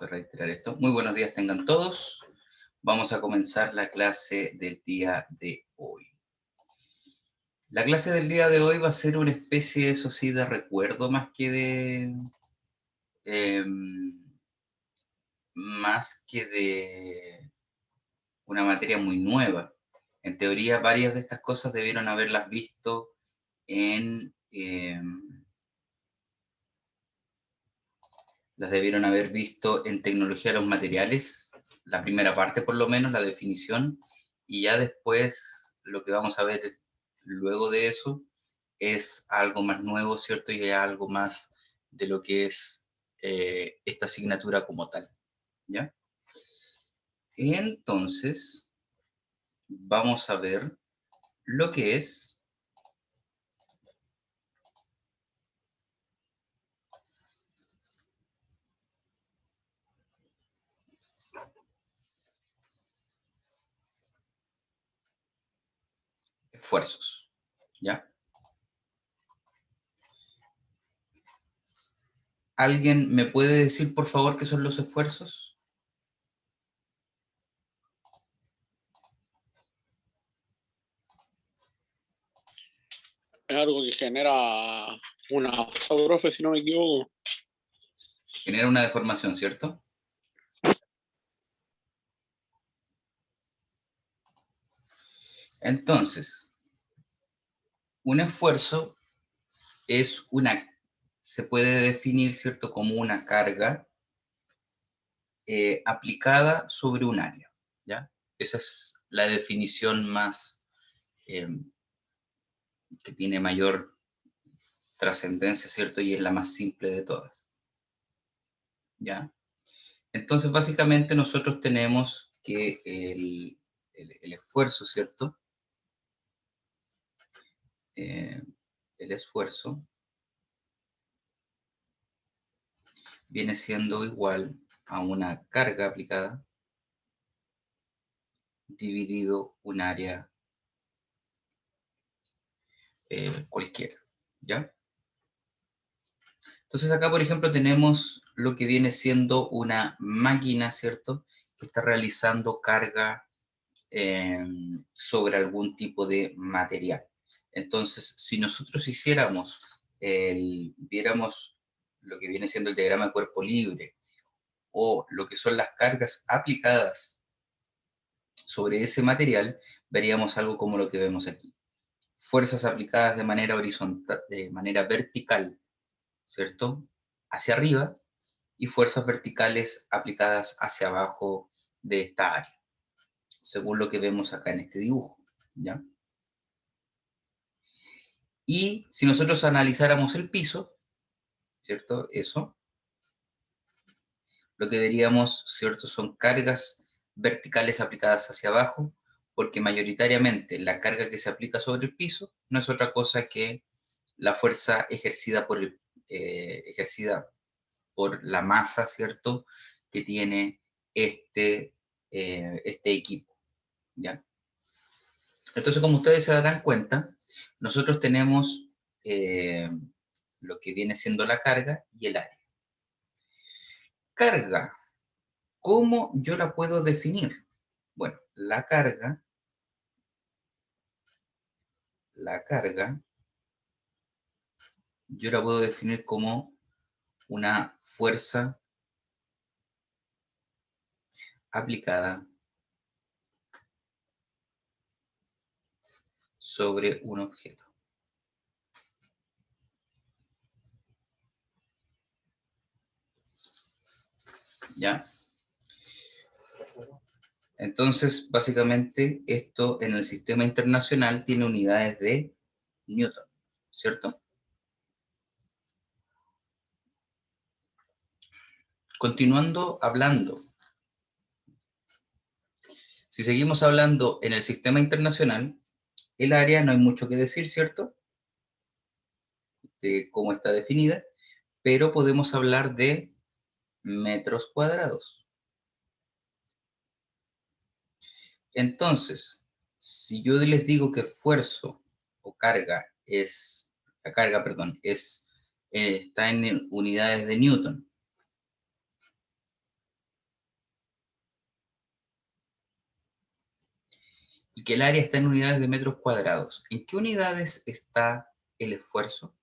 a reiterar esto. Muy buenos días tengan todos. Vamos a comenzar la clase del día de hoy. La clase del día de hoy va a ser una especie, eso sí, de recuerdo más que de... una materia muy nueva. En teoría, varias de estas cosas debieron haberlas visto en... las debieron haber visto en tecnología de los materiales, la primera parte por lo menos, la definición, y ya después lo que vamos a ver luego de eso es algo más nuevo, ¿cierto? Y algo más de lo que es esta asignatura como tal, ¿ya? Entonces, vamos a ver lo que es esfuerzos, ¿ya? ¿Alguien me puede decir, por favor, qué son los esfuerzos? Es algo que genera una masa, profe, si no me equivoco. Genera una deformación, ¿cierto? Entonces, un esfuerzo es se puede definir, ¿cierto?, como una carga aplicada sobre un área, ¿ya? Esa es la definición más, que tiene mayor trascendencia, ¿cierto? Y es la más simple de todas, ¿ya? Entonces, básicamente nosotros tenemos que el esfuerzo, ¿cierto? El esfuerzo viene siendo igual a una carga aplicada dividido un área cualquiera, ¿ya? Entonces acá, por ejemplo, tenemos lo que viene siendo una máquina, ¿cierto? Que está realizando carga sobre algún tipo de material. Entonces, si nosotros viéramos lo que viene siendo el diagrama de cuerpo libre o lo que son las cargas aplicadas sobre ese material, veríamos algo como lo que vemos aquí. Fuerzas aplicadas de manera horizontal, de manera vertical, ¿cierto? Hacia arriba, y fuerzas verticales aplicadas hacia abajo de esta área, según lo que vemos acá en este dibujo, ¿ya? Y si nosotros analizáramos el piso, ¿cierto? Eso, lo que veríamos, ¿cierto? Son cargas verticales aplicadas hacia abajo, porque mayoritariamente la carga que se aplica sobre el piso no es otra cosa que la fuerza ejercida por la masa, ¿cierto?, que tiene este equipo, ¿ya? Entonces, como ustedes se darán cuenta, nosotros tenemos lo que viene siendo la carga y el área. Carga, ¿cómo yo la puedo definir? Bueno, la carga yo la puedo definir como una fuerza aplicada sobre un objeto. ¿Ya? Entonces, básicamente, esto en el sistema internacional tiene unidades de Newton, ¿cierto? Continuando hablando, si seguimos hablando en el sistema internacional, el área no hay mucho que decir, ¿cierto?, de cómo está definida, pero podemos hablar de metros cuadrados. Entonces, si yo les digo que esfuerzo o carga está en unidades de Newton, y que el área está en unidades de metros cuadrados. ¿En qué unidades está el esfuerzo?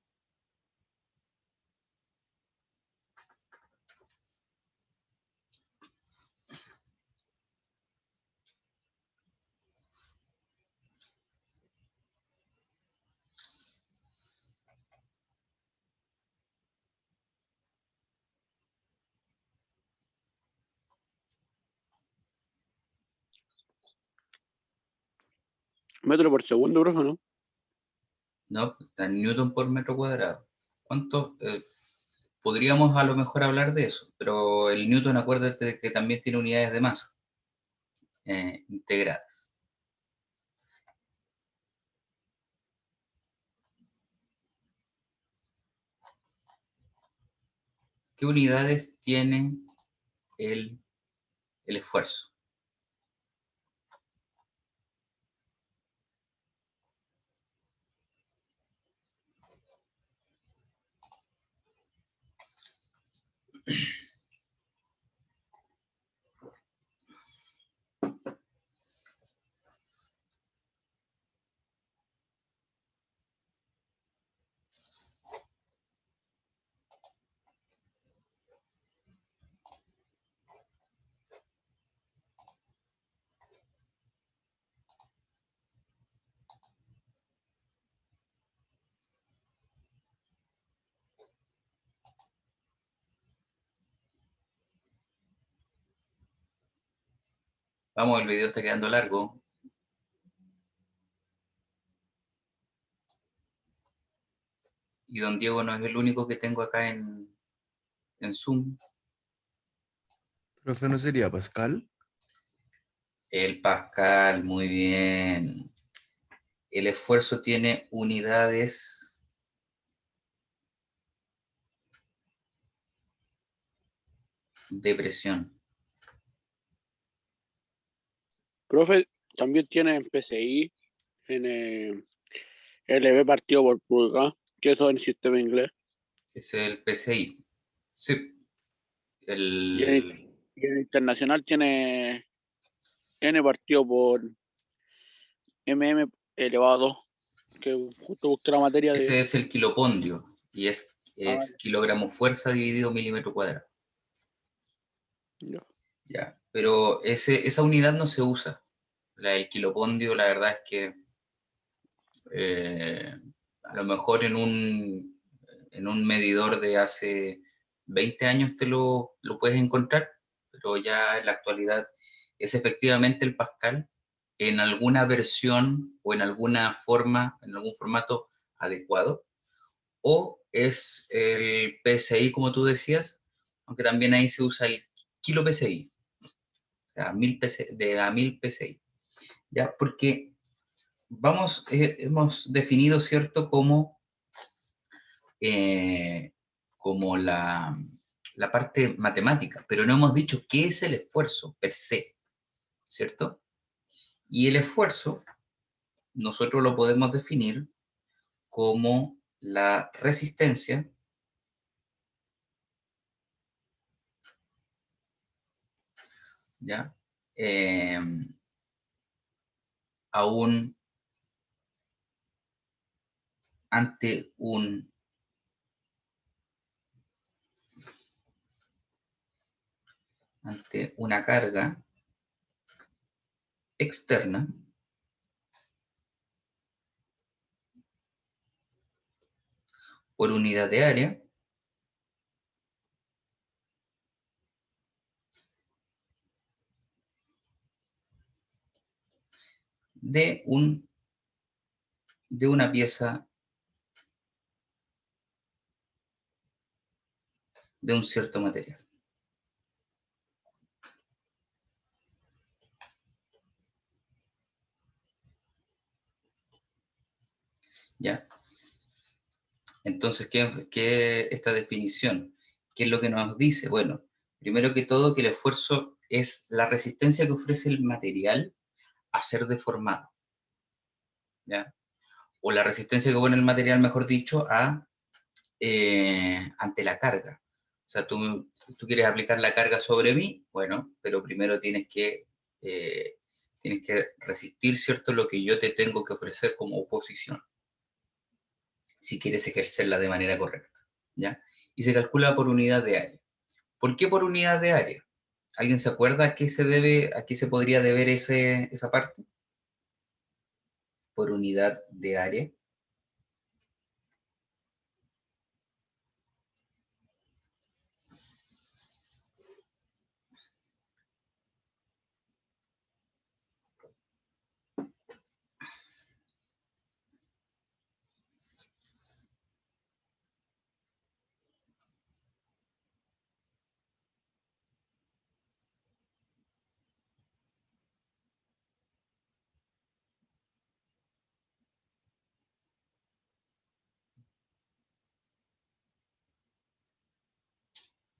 Metro por segundo, profe, ¿no? No, está en newton por metro cuadrado. ¿Cuánto? Podríamos a lo mejor hablar de eso, pero el newton, acuérdate que también tiene unidades de masa integradas. ¿Qué unidades tiene el esfuerzo? Vamos, el video está quedando largo. Y don Diego no es el único que tengo acá en Zoom. Profe, ¿no sería Pascal? El Pascal, muy bien. El esfuerzo tiene unidades de presión. Profe, también tiene en PCI, en LB partido por pulgada, que eso en el sistema inglés. Es el PCI. Sí. Y en internacional tiene N partido por elevado a 2, que justo busqué la materia de... Ese es el kilopondio y es Ah, kilogramo fuerza dividido milímetro cuadrado. ya. Ya, pero esa unidad no se usa. El kilopondio, la verdad es que a lo mejor en un medidor de hace 20 años te lo puedes encontrar, pero ya en la actualidad es efectivamente el Pascal en alguna versión o en alguna forma, en algún formato adecuado, o es el PSI, como tú decías, aunque también ahí se usa el kilo PSI, o sea, 1000 PSI, ¿ya? Porque hemos definido, ¿cierto?, eh, como la parte matemática, pero no hemos dicho qué es el esfuerzo per se, ¿cierto? Y el esfuerzo nosotros lo podemos definir como la resistencia ¿ya? Eh, aún ante una carga externa por unidad de área de una pieza de un cierto material. ¿Ya? Entonces, ¿qué esta definición? ¿Qué es lo que nos dice? Bueno, primero que todo, que el esfuerzo es la resistencia que ofrece el material a ser deformado, ¿ya? O la resistencia que pone el material, mejor dicho, ante la carga. O sea, tú quieres aplicar la carga sobre mí, bueno, pero primero tienes que Tienes que resistir, ¿cierto?, lo que yo te tengo que ofrecer como oposición, si quieres ejercerla de manera correcta, ¿ya? Y se calcula por unidad de área. ¿Por qué por unidad de área? ¿Alguien se acuerda a qué se debe, a qué se podría deber esa parte? Por unidad de área.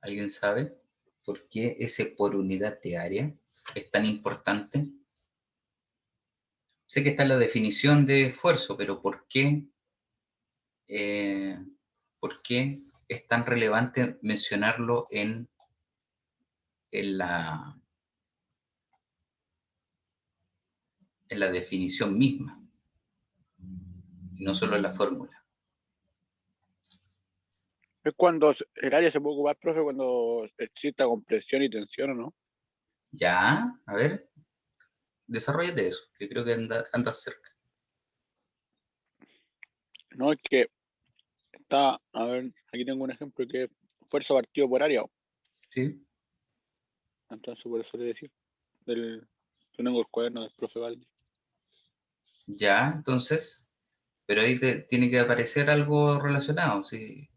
¿Alguien sabe por qué ese por unidad de área es tan importante? Sé que está en la definición de esfuerzo, pero eh, ¿por qué es tan relevante mencionarlo en la, en la definición misma, y no solo en la fórmula? Es cuando el área se puede ocupar, profe, cuando exista compresión y tensión, ¿o no? Ya, a ver, desarrollate eso, que creo que andas cerca. No, es que está, a ver, aquí tengo un ejemplo que es fuerza partido por área. ¿Sí? Entonces, por eso le decía, del, yo tengo el cuaderno del profe Valdi. Ya, entonces, pero ahí tiene que aparecer algo relacionado, ¿sí?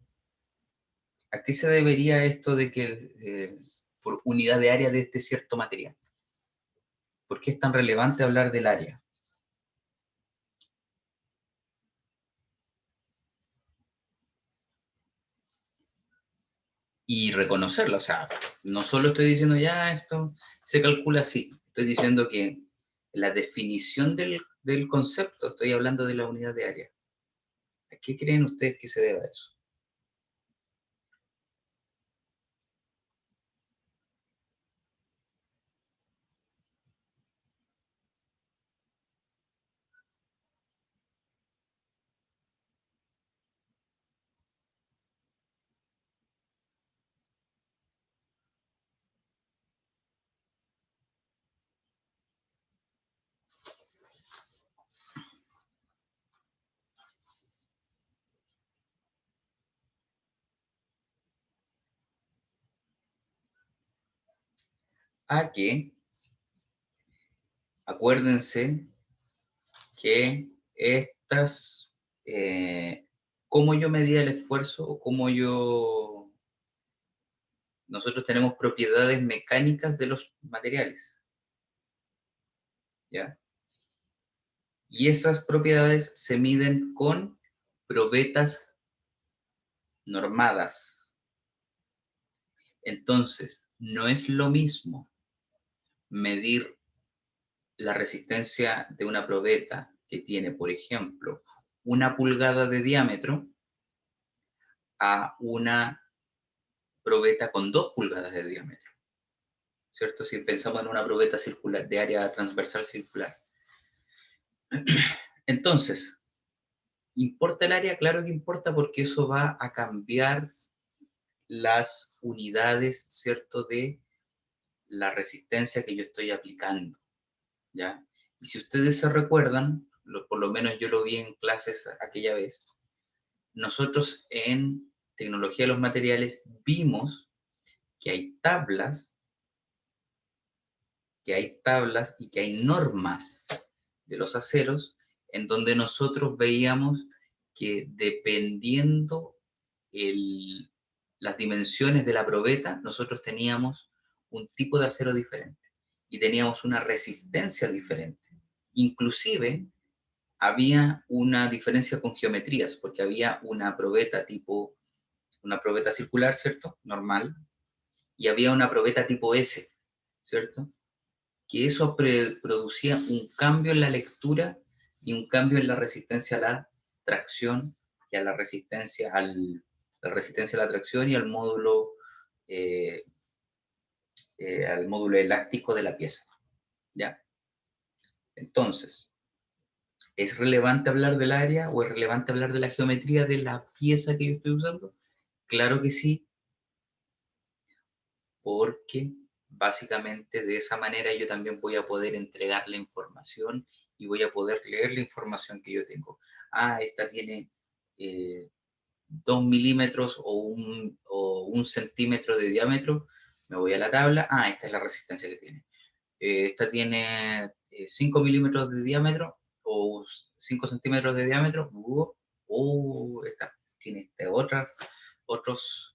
¿A qué se debería esto de que por unidad de área de este cierto material? ¿Por qué es tan relevante hablar del área? Y reconocerlo, o sea, no solo estoy diciendo ya esto se calcula así, estoy diciendo que la definición del concepto, estoy hablando de la unidad de área. ¿A qué creen ustedes que se deba eso? A que, acuérdense que estas, cómo yo medía el esfuerzo o nosotros tenemos propiedades mecánicas de los materiales, ¿ya? Y esas propiedades se miden con probetas normadas. Entonces, no es lo mismo medir la resistencia de una probeta que tiene, por ejemplo, 1 pulgada de diámetro a una probeta con 2 pulgadas de diámetro, ¿cierto? Si pensamos en una probeta circular, de área transversal circular. Entonces, ¿importa el área? Claro que importa, porque eso va a cambiar las unidades, ¿cierto?, de la resistencia que yo estoy aplicando, ¿ya? Y si ustedes se recuerdan, por lo menos yo lo vi en clases aquella vez, nosotros en tecnología de los materiales vimos que hay tablas y que hay normas de los aceros en donde nosotros veíamos que dependiendo las dimensiones de la probeta, nosotros teníamos un tipo de acero diferente y teníamos una resistencia diferente. Inclusive había una diferencia con geometrías, porque había una probeta circular, ¿cierto? Normal, y había una probeta tipo S, ¿cierto? Que eso producía un cambio en la lectura y un cambio en la resistencia a la tracción y a la resistencia la resistencia a la tracción y al módulo elástico de la pieza, ¿ya? Entonces, ¿es relevante hablar del área o es relevante hablar de la geometría de la pieza que yo estoy usando? Claro que sí, porque básicamente de esa manera yo también voy a poder entregar la información y voy a poder leer la información que yo tengo. Ah, esta tiene 2 milímetros o un centímetro de diámetro, me voy a la tabla, ah, esta es la resistencia que tiene. Esta tiene 5 milímetros de diámetro o 5 centímetros de diámetro, esta tiene otros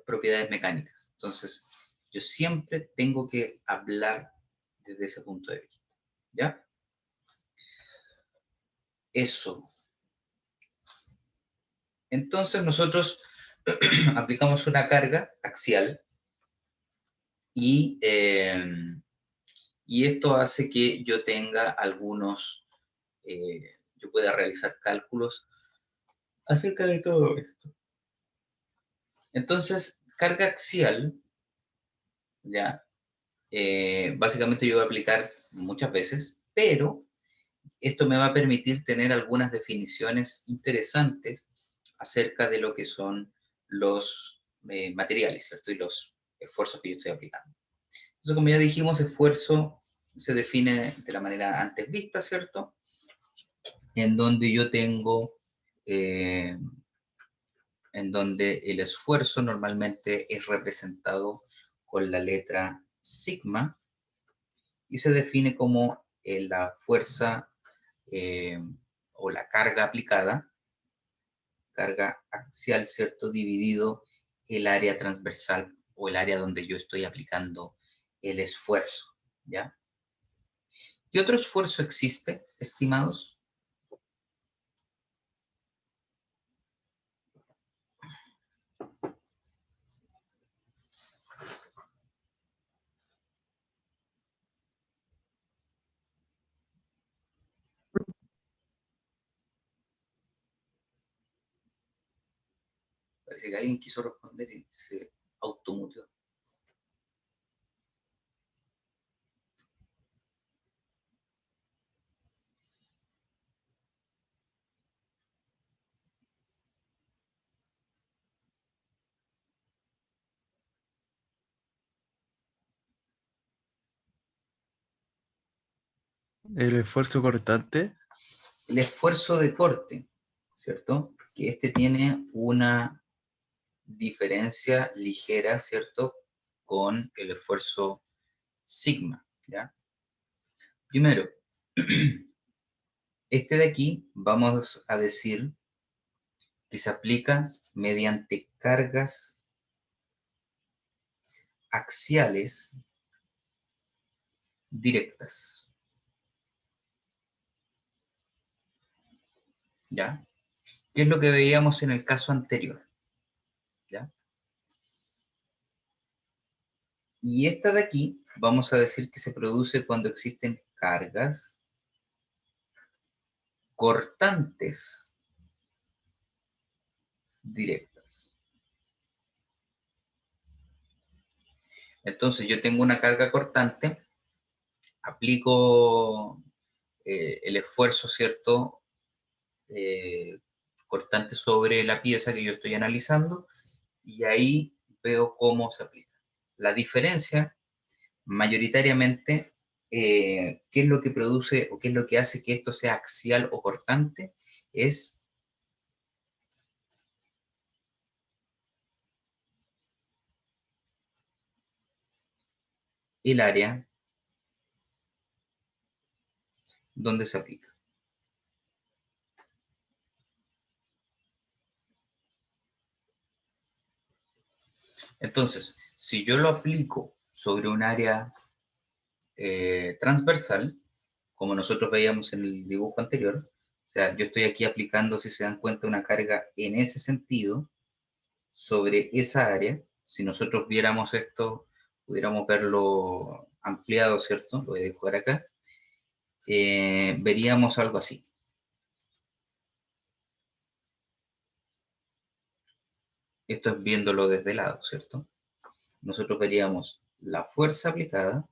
propiedades mecánicas. Entonces, yo siempre tengo que hablar desde ese punto de vista. ¿Ya? Eso. Entonces, nosotros aplicamos una carga axial y, y esto hace que yo tenga yo pueda realizar cálculos acerca de todo esto. Entonces, carga axial, ya, básicamente yo voy a aplicar muchas veces, pero esto me va a permitir tener algunas definiciones interesantes acerca de lo que son los materiales, ¿cierto? Y los esfuerzos que yo estoy aplicando. Entonces, como ya dijimos, esfuerzo se define de la manera antes vista, ¿cierto? En donde yo tengo, en donde el esfuerzo normalmente es representado con la letra sigma y se define como la fuerza eh, o la carga aplicada, carga axial, ¿cierto? Dividido el área transversal o el área donde yo estoy aplicando el esfuerzo, ¿ya? ¿Qué otro esfuerzo existe, estimados? Parece que alguien quiso responder y se automuteó. El esfuerzo cortante. El esfuerzo de corte, ¿cierto? Que este tiene una diferencia ligera, ¿cierto? Con el esfuerzo sigma, ¿ya? Primero, este de aquí vamos a decir que se aplica mediante cargas axiales directas, ¿ya? ¿Qué es lo que veíamos en el caso anterior? ¿Ya? Y esta de aquí vamos a decir que se produce cuando existen cargas cortantes directas. Entonces yo tengo una carga cortante, aplico el esfuerzo, ¿cierto? Cortante sobre la pieza que yo estoy analizando y ahí veo cómo se aplica. La diferencia, mayoritariamente, qué es lo que produce o qué es lo que hace que esto sea axial o cortante, es el área donde se aplica. Entonces, si yo lo aplico sobre un área transversal, como nosotros veíamos en el dibujo anterior, o sea, yo estoy aquí aplicando, si se dan cuenta, una carga en ese sentido sobre esa área. Si nosotros viéramos esto, pudiéramos verlo ampliado, ¿cierto? Lo voy a dibujar acá. Veríamos algo así. Esto es viéndolo desde el lado, ¿cierto? Nosotros veríamos la fuerza aplicada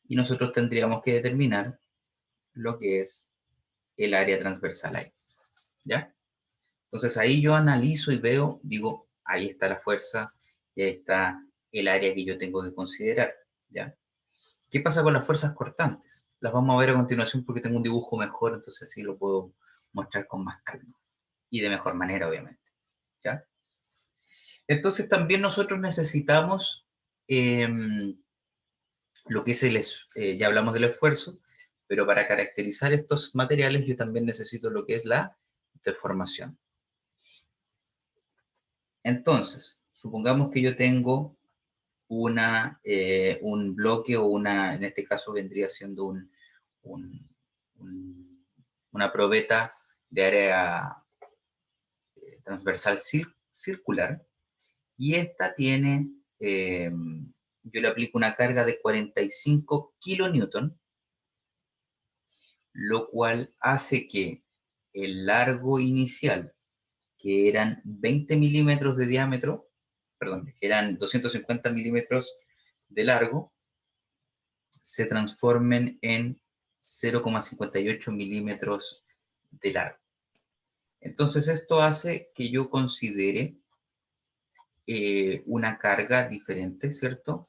y nosotros tendríamos que determinar lo que es el área transversal ahí, ¿ya? Entonces ahí yo analizo y veo, digo, ahí está la fuerza, y ahí está el área que yo tengo que considerar, ¿ya? ¿Qué pasa con las fuerzas cortantes? Las vamos a ver a continuación porque tengo un dibujo mejor, entonces así lo puedo mostrar con más calma y de mejor manera, obviamente, ¿ya? Entonces también nosotros necesitamos lo que es ya hablamos del esfuerzo, pero para caracterizar estos materiales yo también necesito lo que es la deformación. Entonces, supongamos que yo tengo un bloque o en este caso vendría siendo un- una probeta de área transversal circular, y esta tiene, yo le aplico una carga de 45 kilonewton, lo cual hace que el largo inicial, que eran 20 milímetros de diámetro, perdón, que eran 250 milímetros de largo, se transformen en 0,58 milímetros de largo. Entonces esto hace que yo considere una carga diferente, ¿cierto?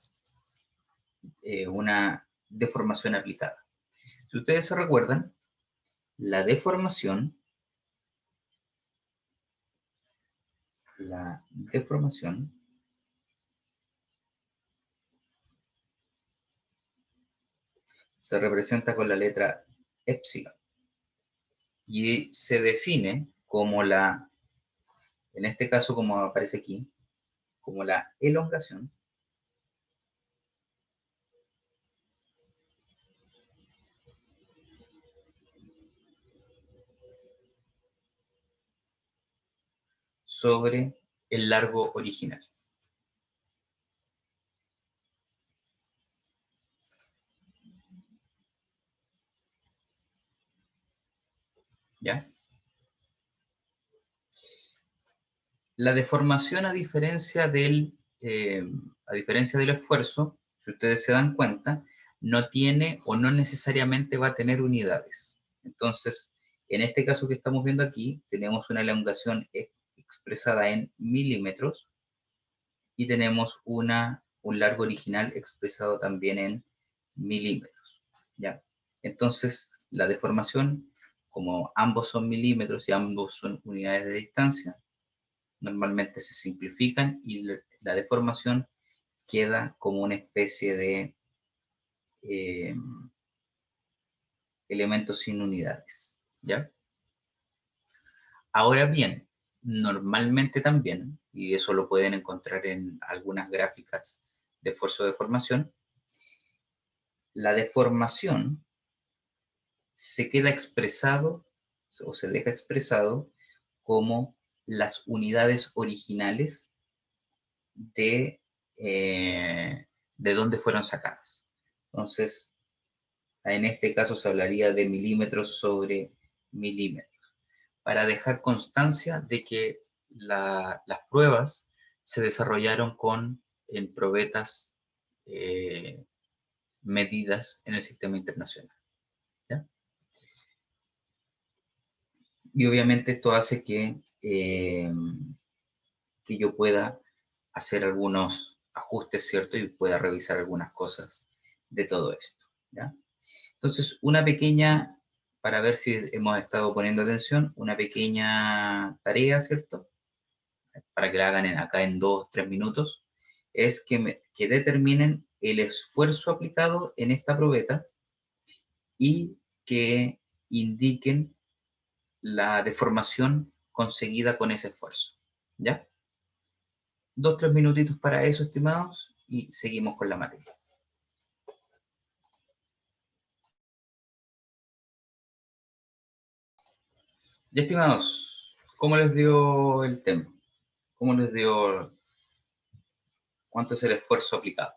Una deformación aplicada. Si ustedes se recuerdan, la deformación se representa con la letra epsilon y se define como en este caso como aparece aquí, como la elongación sobre el largo original. ¿Ya? La deformación, a diferencia del esfuerzo, si ustedes se dan cuenta, no tiene o no necesariamente va a tener unidades. Entonces, en este caso que estamos viendo aquí, tenemos una elongación expresada en milímetros y tenemos un largo original expresado también en milímetros, ¿ya? Entonces, la deformación, como ambos son milímetros y ambos son unidades de distancia, normalmente se simplifican y la deformación queda como una especie de eh, elemento sin unidades, ¿ya? Ahora bien, normalmente también, y eso lo pueden encontrar en algunas gráficas de esfuerzo de deformación, la deformación se queda expresado o se deja expresado como las unidades originales de, de dónde fueron sacadas. Entonces, en este caso se hablaría de milímetros sobre milímetros, para dejar constancia de que las pruebas se desarrollaron en probetas medidas en el sistema internacional, ¿ya? Y obviamente esto hace que yo pueda hacer algunos ajustes, ¿cierto? Y pueda revisar algunas cosas de todo esto, ¿ya? Entonces, para ver si hemos estado poniendo atención, una pequeña tarea, ¿cierto? Para que la hagan acá en 2 o 3 minutos, es que determinen el esfuerzo aplicado en esta probeta y que indiquen la deformación conseguida con ese esfuerzo, ¿ya? 2 o 3 minutitos para eso, estimados, y seguimos con la materia. Ya, estimados, ¿cómo les dio el tema? ¿Cómo les dio cuánto es el esfuerzo aplicado?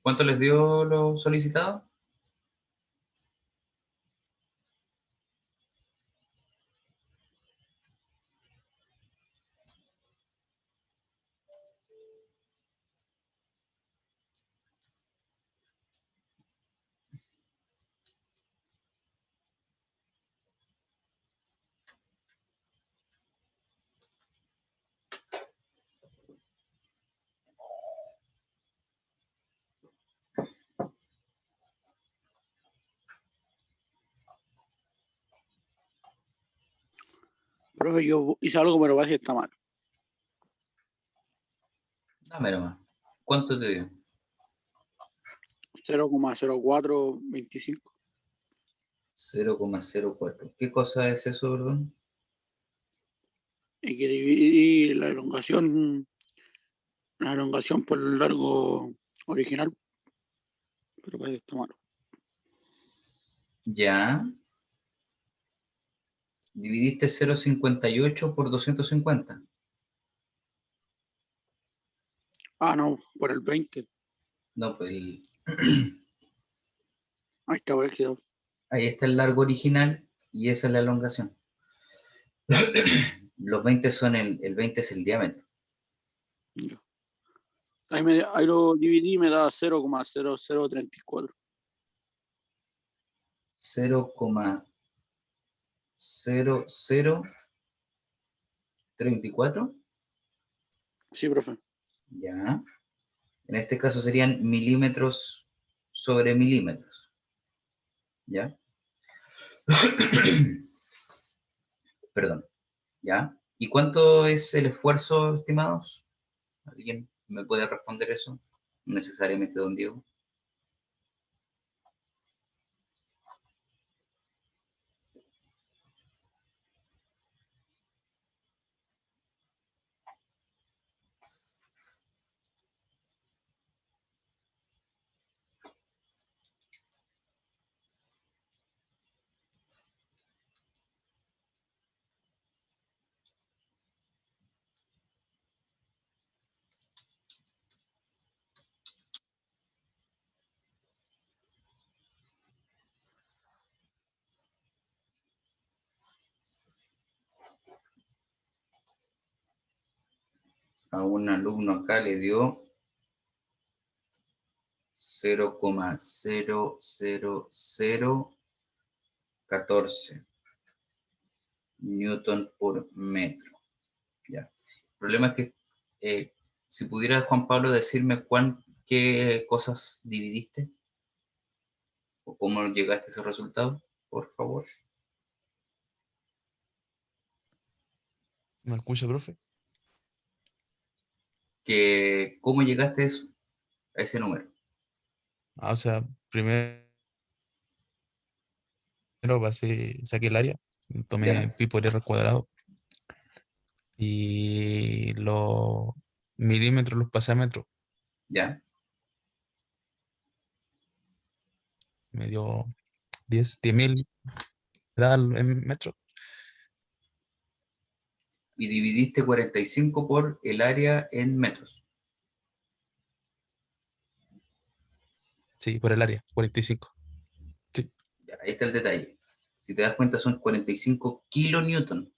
¿Cuánto les dio lo solicitado? Profe, yo hice algo, pero parece que está mal. Dame nomás. ¿Cuánto te dio? 0,0425. 0,04. ¿Qué cosa es eso, perdón? Y que dividí la elongación por el largo original, pero parece que está mal. Ya. Dividiste 0,58 por 250. Ah, no, por el 20. No, pues Ahí está, por el quedó. ahí está el largo original y esa es la elongación. Los 20 son el 20 es el diámetro. Ya. Ahí lo dividí y me da 0,0034. 0,0034. Sí, profe. Ya. En este caso serían milímetros sobre milímetros. ¿Ya? Perdón. ¿Ya? ¿Y cuánto es el esfuerzo, estimados? ¿Alguien me puede responder eso? No necesariamente don Diego. A un alumno acá le dio 0,00014 newton por metro. Ya. El problema es que si pudiera Juan Pablo decirme qué cosas dividiste o cómo llegaste a ese resultado, por favor. ¿Me escucha, profe? ¿Cómo llegaste a eso, a ese número? Ah, o sea, primero saqué el área, tomé ¿Ya? pi por r cuadrado y los milímetros los pasé a metros. ¿Ya? Me dio 10.000 en metros. Y dividiste 45 por el área en metros. Sí, por el área, 45. Sí, Ya, ahí está el detalle. Si te das cuenta son 45 kilonewton.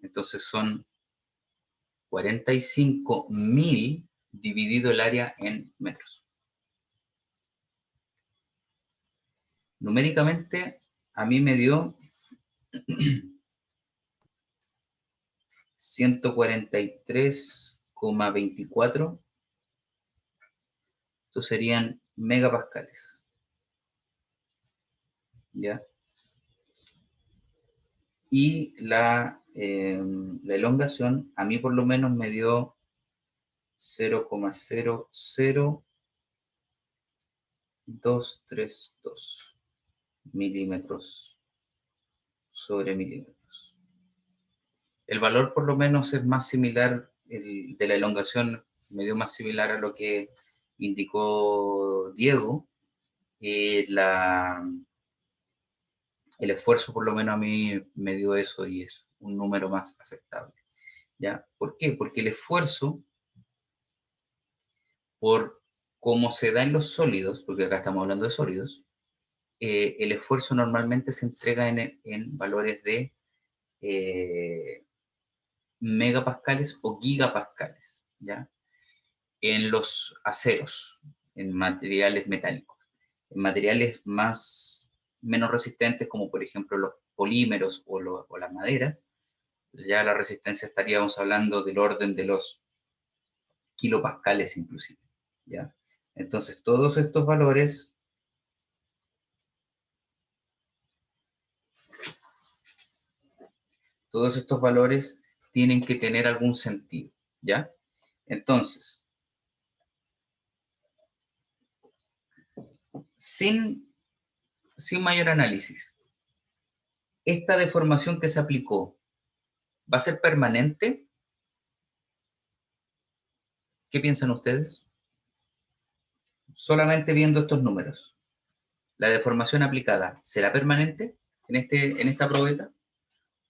Entonces son 45.000 dividido el área en metros. Numéricamente, a mí me dio 143,24. Estos serían megapascales. ¿Ya? Y la elongación, a mí por lo menos me dio 0,00232 milímetros sobre milímetros. El valor por lo menos es más similar, el de la elongación me dio más similar a lo que indicó Diego. El esfuerzo por lo menos a mí me dio eso y es un número más aceptable. ¿Ya? ¿Por qué? Porque el esfuerzo por como se da en los sólidos, porque acá estamos hablando de sólidos, el esfuerzo normalmente se entrega en valores de megapascales o gigapascales, ¿ya? En los aceros, en materiales metálicos. En materiales menos resistentes, como por ejemplo los polímeros o las maderas, ya la resistencia estaríamos hablando del orden de los kilopascales inclusive, ¿ya? Entonces todos estos valores tienen que tener algún sentido, ¿ya? Entonces, sin mayor análisis, ¿esta deformación que se aplicó va a ser permanente? ¿Qué piensan ustedes? Solamente viendo estos números, ¿la deformación aplicada será permanente en esta probeta?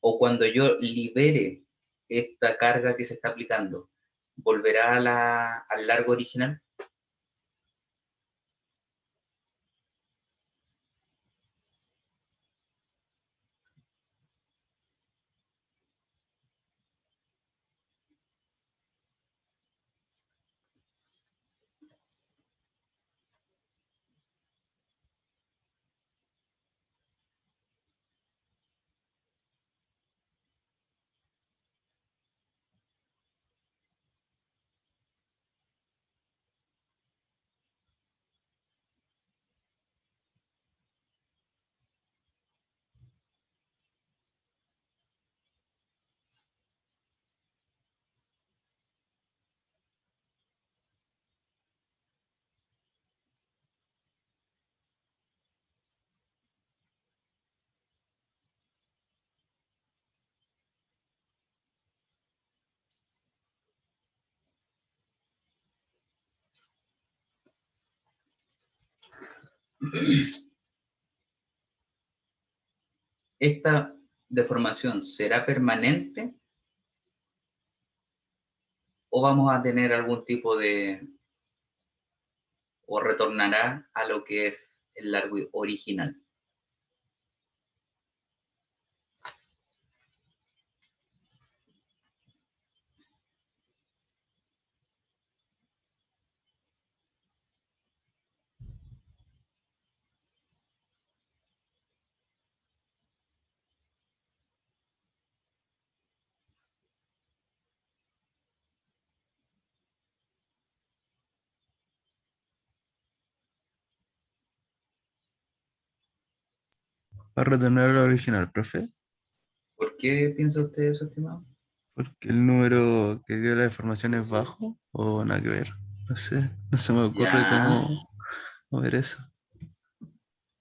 ¿O cuando yo libere esta carga que se está aplicando, volverá al largo original? ¿Esta deformación será permanente o vamos a tener algún tipo o retornará a lo que es el largo original? Va a retornar al original, profe, ¿Por qué piensa usted eso, estimado? porque el número que dio la deformación es bajo o nada que ver. No sé, no se me ocurre Ya, cómo ver eso.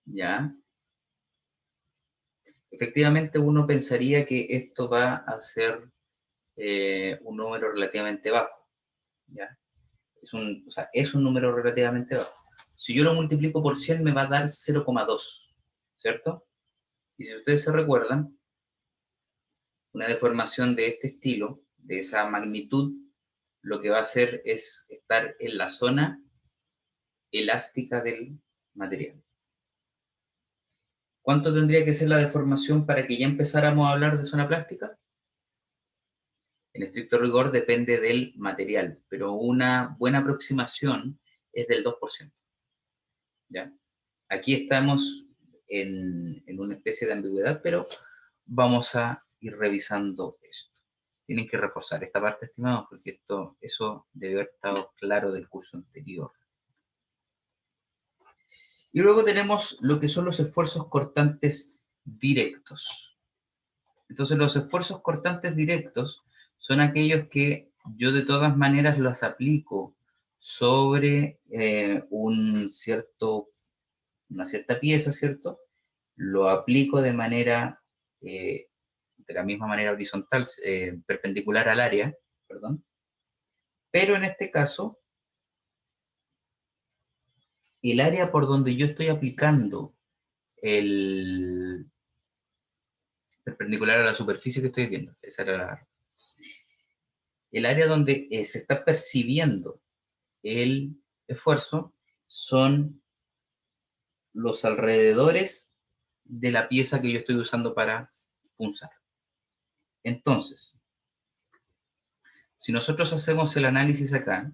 ya. Efectivamente, uno pensaría que esto va a ser un número relativamente bajo, ¿ya? O sea, es un número relativamente bajo. Si yo lo multiplico por 100 me va a dar 0,2, ¿cierto? Y si ustedes se recuerdan, una deformación de este estilo, de esa magnitud, lo que va a hacer es estar en la zona elástica del material. ¿Cuánto tendría que ser la deformación para que ya empezáramos a hablar de zona plástica? En estricto rigor depende del material, pero una buena aproximación es del 2%. ¿Ya? Aquí estamos en una especie de ambigüedad, pero vamos a ir revisando esto. Tienen que reforzar esta parte, estimados, porque eso debe haber estado claro del curso anterior. Y luego tenemos lo que son los esfuerzos cortantes directos. Entonces, los esfuerzos cortantes directos son aquellos que yo de todas maneras los aplico sobre una cierta pieza, ¿cierto? Lo aplico de la misma manera horizontal, perpendicular al área, perdón. Pero en este caso, el área por donde yo estoy aplicando el perpendicular a la superficie que estoy viendo, el área donde se está percibiendo el esfuerzo son los alrededores de la pieza que yo estoy usando para punzar. Entonces, si nosotros hacemos el análisis acá,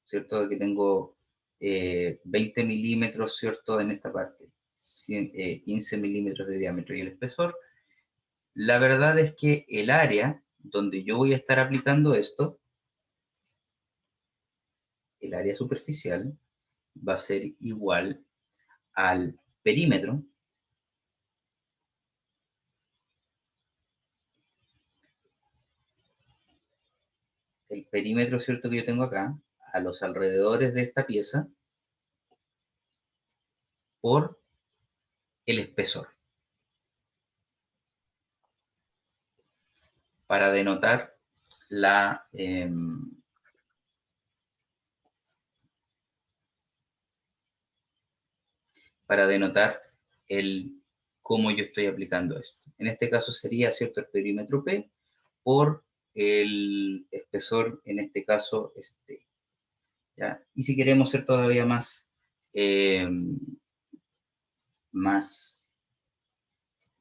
¿cierto? Que tengo 20 milímetros, ¿cierto? En esta parte, 15 milímetros de diámetro y el espesor, la verdad es que el área donde yo voy a estar aplicando esto, el área superficial, va a ser igual al perímetro ¿cierto? Que yo tengo acá, a los alrededores de esta pieza, por el espesor. Para denotar la... para denotar cómo yo estoy aplicando esto. En este caso sería, ¿cierto?, el perímetro P por el espesor, en este caso, T. ¿Ya? Y si queremos ser todavía más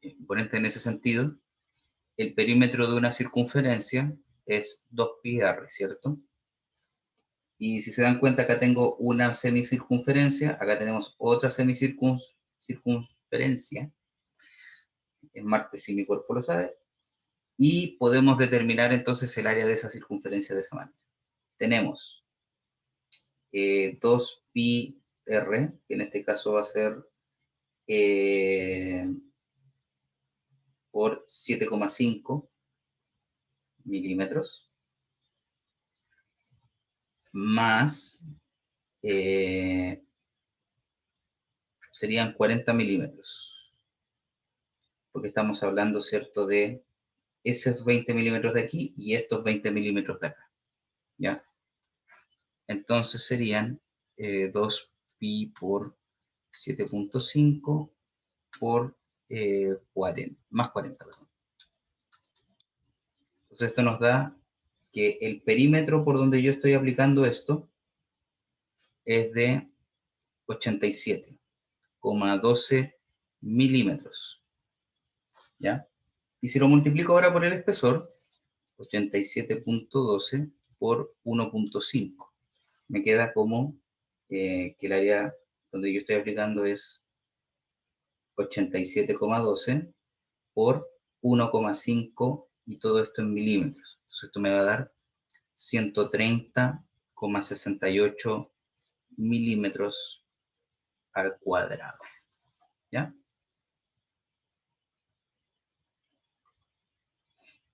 imponente en ese sentido, el perímetro de una circunferencia es 2πr, ¿cierto? Y si se dan cuenta, acá tengo una semicircunferencia, acá tenemos otra semicircunferencia, en Marte si mi cuerpo lo sabe, y podemos determinar entonces el área de esa circunferencia de esa manera. Tenemos 2πr, que en este caso va a ser por 7,5 milímetros, más serían 40 milímetros, porque estamos hablando, ¿cierto?, de esos 20 milímetros de aquí y estos 20 milímetros de acá, ¿ya? Entonces serían 2pi por 7,5 por 40, más 40, perdón. Entonces esto nos da que el perímetro por donde yo estoy aplicando esto es de 87,12 milímetros, ¿ya? Y si lo multiplico ahora por el espesor, 87,12 por 1,5, me queda como que el área donde yo estoy aplicando es 87,12 por 1,5 y todo esto en milímetros. Entonces esto me va a dar 130,68 milímetros al cuadrado, ¿ya?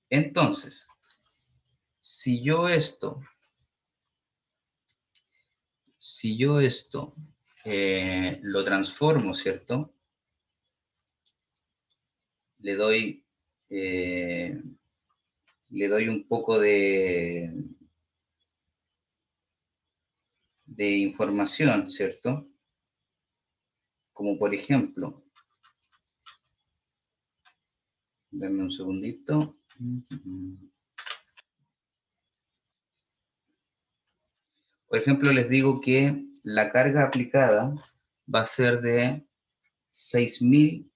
Entonces, si yo esto lo transformo, ¿cierto? Le doy un poco de información, ¿cierto? Como por ejemplo, denme un segundito. Por ejemplo, les digo que la carga aplicada va a ser de 6.000,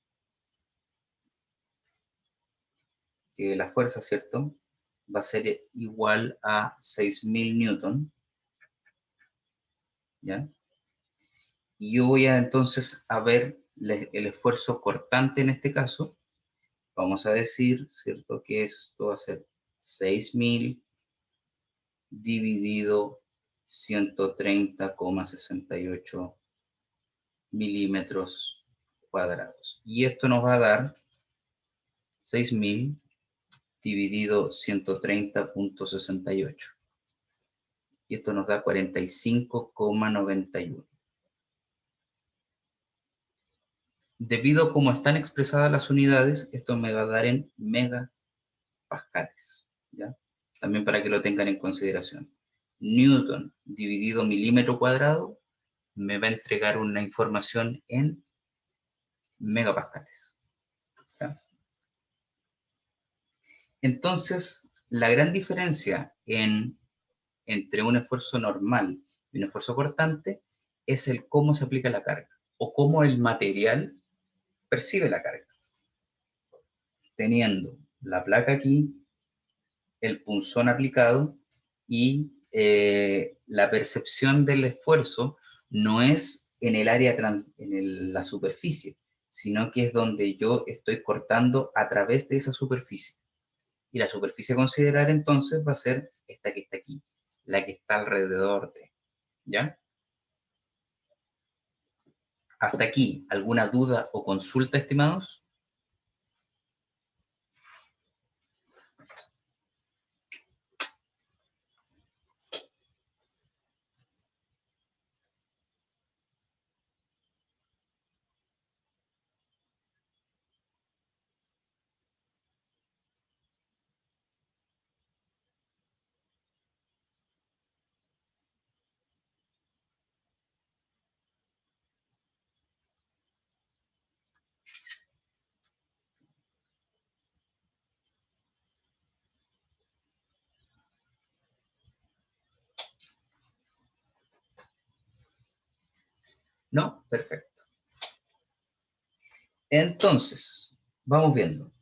que la fuerza, ¿cierto?, va a ser igual a 6.000 newton, ¿ya? Y yo voy a entonces a ver el esfuerzo cortante en este caso. Vamos a decir, ¿cierto?, que esto va a ser 6.000 dividido 130,68 milímetros cuadrados. Y esto nos va a dar 6.000 dividido 130,68. Y esto nos da 45,91. Debido a cómo están expresadas las unidades, esto me va a dar en megapascales, ¿ya? También para que lo tengan en consideración. Newton dividido milímetro cuadrado me va a entregar una información en megapascales, ¿ya? Entonces, la gran diferencia entre un esfuerzo normal Y un esfuerzo cortante es el cómo se aplica la carga o cómo el material percibe la carga. Teniendo la placa aquí, el punzón aplicado y la percepción del esfuerzo no es en el área, la superficie, sino que es donde yo estoy cortando a través de esa superficie. Y la superficie a considerar entonces va a ser esta que está aquí, la que está alrededor de, ¿ya? Hasta aquí, ¿alguna duda o consulta, estimados? ¿No? Perfecto. Entonces, vamos viendo.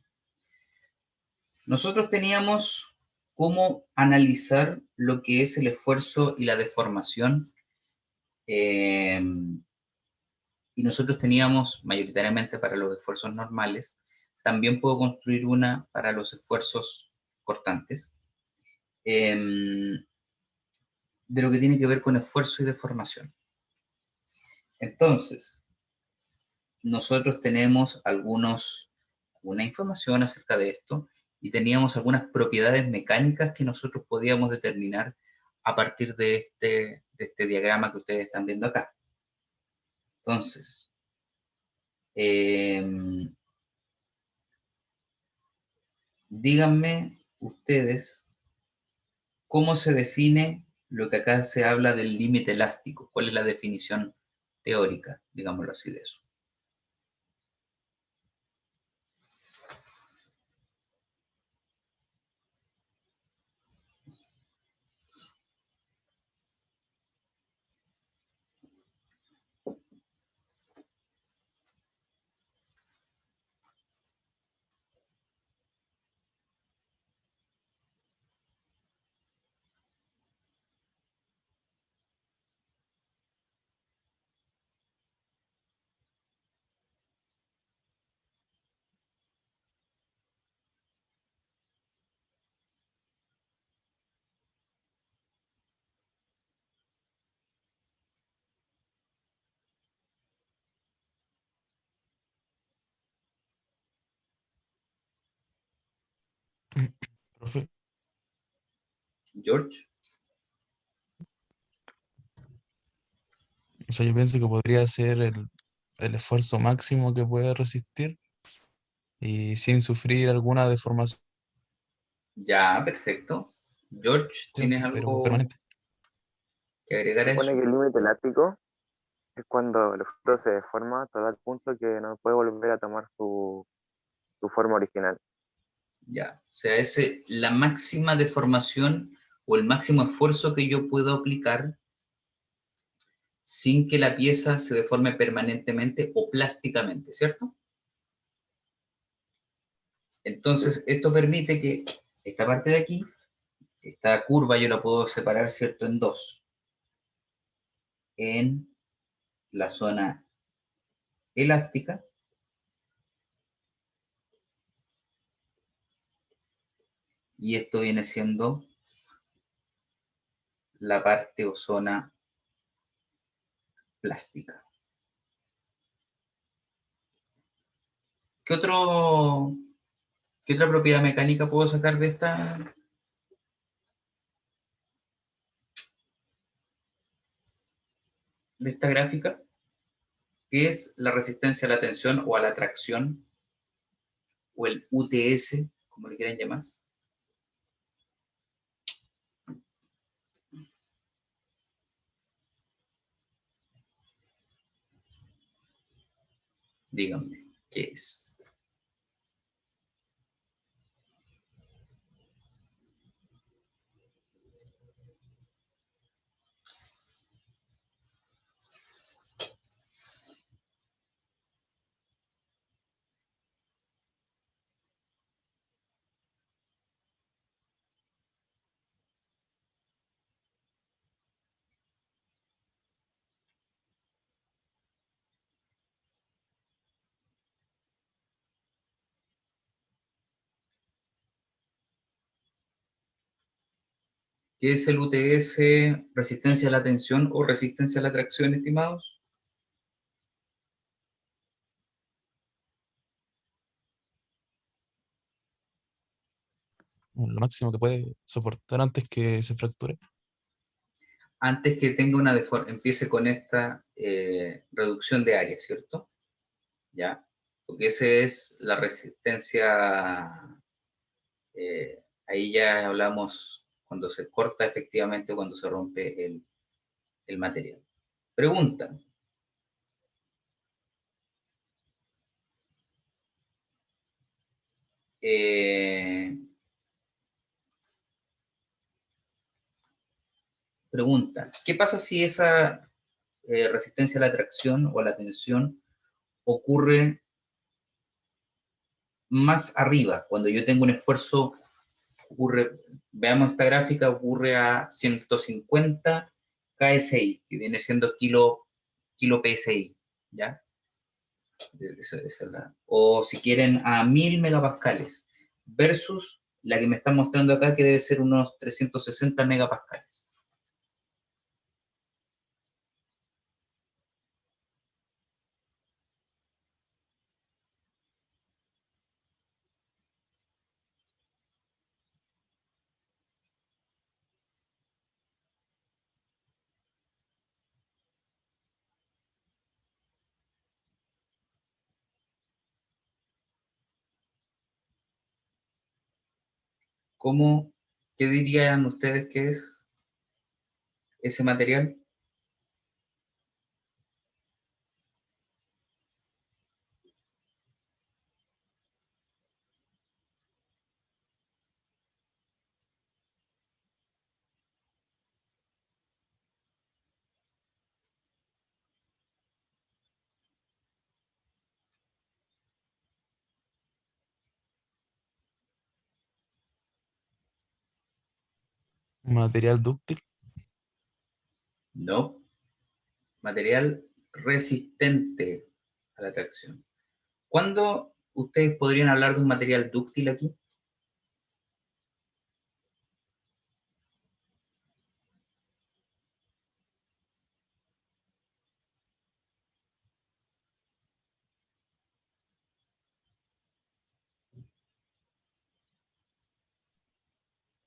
Nosotros teníamos cómo analizar lo que es el esfuerzo y la deformación, y nosotros teníamos mayoritariamente para los esfuerzos normales. También puedo construir una para los esfuerzos cortantes, de lo que tiene que ver con esfuerzo y deformación. Entonces, nosotros tenemos una información acerca de esto y teníamos algunas propiedades mecánicas que nosotros podíamos determinar a partir de este diagrama que ustedes están viendo acá. Entonces, díganme ustedes cómo se define lo que acá se habla del límite elástico. ¿Cuál es la definición teórica, digámoslo así, de eso? Profe, George. o sea, yo pienso que podría ser el esfuerzo máximo que puede resistir y sin sufrir alguna deformación, Ya, perfecto. George, ¿tienes pero algo permanente. que agregar a Supone eso? que el límite elástico es cuando el objeto se deforma hasta tal punto que no puede volver a tomar su forma original. Ya, o sea, es la máxima deformación o el máximo esfuerzo que yo puedo aplicar sin que la pieza se deforme permanentemente o plásticamente, ¿cierto? Sí. Entonces, esto permite que esta parte de aquí, esta curva yo la puedo separar, ¿cierto?, en dos. En la zona elástica y esto viene siendo la parte o zona plástica. ¿Qué qué otra propiedad mecánica puedo sacar de esta gráfica? ¿Qué es la resistencia a la tensión o a la tracción, o el UTS, como le quieran llamar? Díganme, ¿qué es? ¿Qué es el UTS? ¿Resistencia a la tensión o resistencia a la tracción, estimados? Lo máximo que puede soportar antes que se fracture. Antes que tenga una empiece con esta reducción de área, ¿cierto? ¿Ya? Porque esa es la resistencia, ahí ya hablamos cuando se corta efectivamente, cuando se rompe el material. Pregunta. Pregunta, ¿qué pasa si esa resistencia a la tracción o a la tensión ocurre más arriba? Cuando yo tengo un esfuerzo, ocurre, veamos esta gráfica, ocurre a 150 KSI, que viene siendo kilo PSI, ¿ya? O si quieren a 1000 megapascales, versus la que me están mostrando acá, que debe ser unos 360 megapascales. ¿Cómo, qué dirían ustedes que es ese material? Material dúctil. No, material resistente a la tracción. ¿Cuándo ustedes podrían hablar de un material dúctil aquí?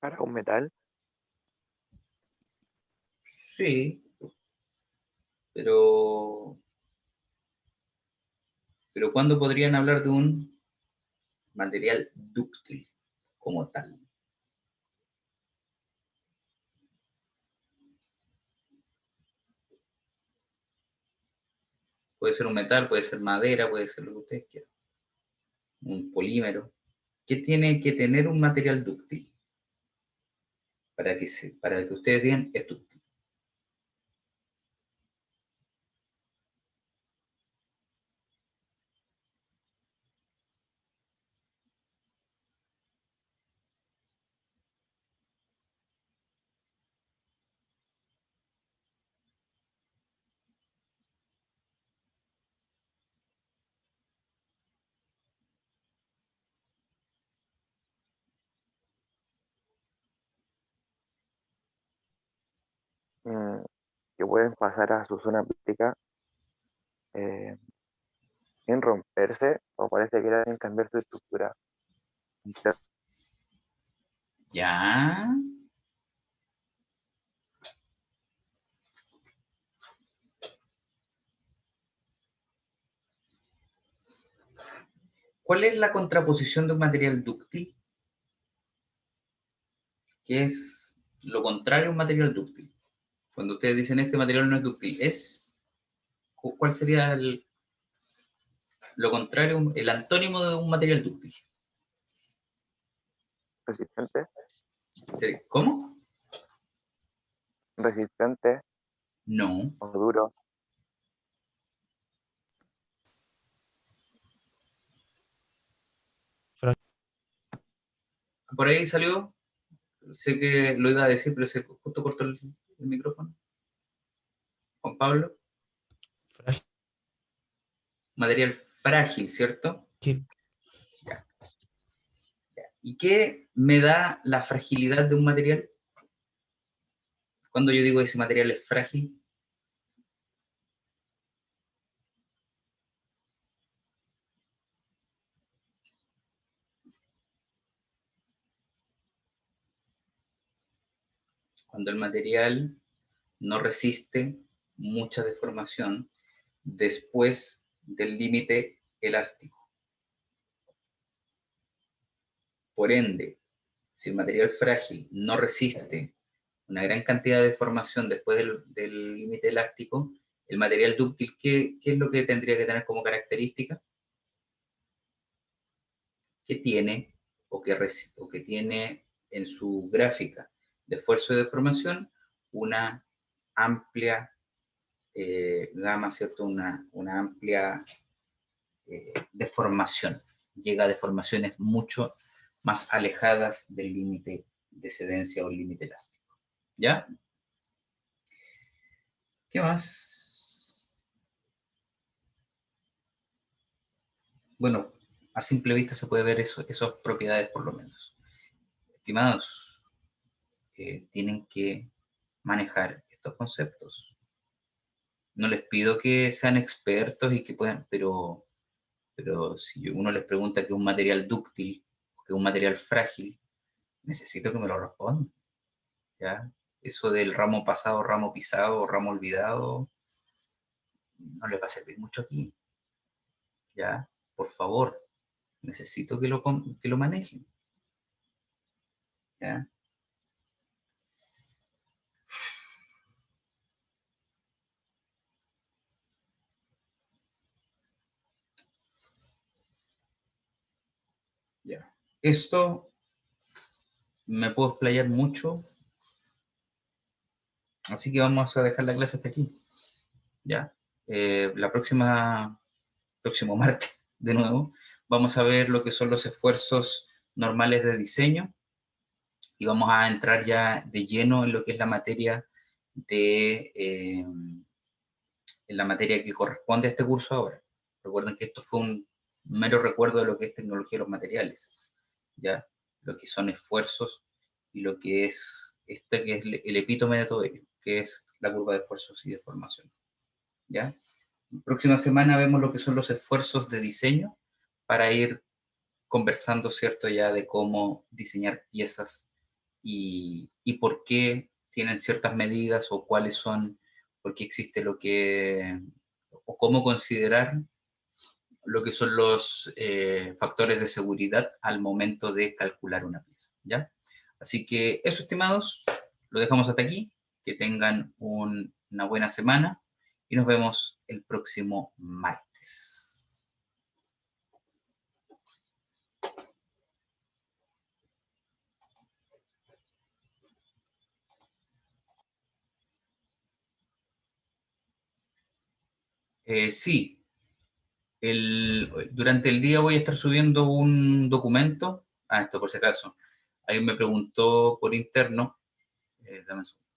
Para un metal, Sí, pero, pero ¿cuándo podrían hablar de un material dúctil como tal? Puede ser un metal, puede ser madera, puede ser lo que ustedes quieran. Un polímero. ¿Qué tiene que tener un material dúctil? Para que ustedes digan es dúctil. mm, que pueden pasar a su zona crítica eh, sin romperse o parece que quieren cambiar su estructura interna. Ya. ¿Cuál es la contraposición de un material dúctil? ¿Qué es lo contrario a un material dúctil? Cuando ustedes dicen este material no es dúctil, ¿cuál sería lo contrario, el antónimo de un material dúctil? Resistente, ¿Cómo? resistente No. o duro. Por ahí salió, sé que lo iba a decir, pero se justo cortó el micrófono. Juan Pablo, Frágil. material frágil, ¿cierto? Ya. ¿Y qué me da la fragilidad de un material? Cuando yo digo ese material es frágil, cuando el material no resiste mucha deformación después del límite elástico. Por ende, si el material frágil no resiste una gran cantidad de deformación después del límite elástico, el material dúctil, ¿qué es lo que tendría que tener como característica? Que tiene o que tiene en su gráfica de esfuerzo y deformación una amplia gama, ¿cierto? Una amplia deformación. Llega a deformaciones mucho más alejadas del límite de cedencia o el límite elástico. ¿Ya? ¿Qué más? Bueno, a simple vista se puede ver esas propiedades por lo menos. Estimados, tienen que manejar estos conceptos. No les pido que sean expertos y que puedan, pero si uno les pregunta qué es un material dúctil, qué es un material frágil, necesito que me lo respondan. ¿Ya? Eso del ramo pasado, ramo pisado, ramo olvidado, no les va a servir mucho aquí. ¿Ya? Por favor, necesito que lo manejen. ¿Ya? Ya. Esto me puedo explayar mucho, así que vamos a dejar la clase hasta aquí. ¿Ya? Próximo martes, de nuevo, vamos a ver lo que son los esfuerzos normales de diseño y vamos a entrar ya de lleno en lo que es la materia en la materia que corresponde a este curso ahora. Recuerden que esto fue un mero recuerdo de lo que es tecnología de los materiales, ¿ya? Lo que son esfuerzos y lo que es que es el epítome de todo ello, que es la curva de esfuerzos y deformación, ¿ya? Próxima semana vemos lo que son los esfuerzos de diseño para ir conversando, ¿cierto? Ya de cómo diseñar piezas y por qué tienen ciertas medidas o cuáles son, por qué existe o cómo considerar lo que son los factores de seguridad al momento de calcular una pieza, ¿ya? Así que eso, estimados, lo dejamos hasta aquí. Que tengan una buena semana y nos vemos el próximo martes. Sí, durante el día voy a estar subiendo un documento. Esto por si acaso. Alguien me preguntó por interno. Dame un segundo.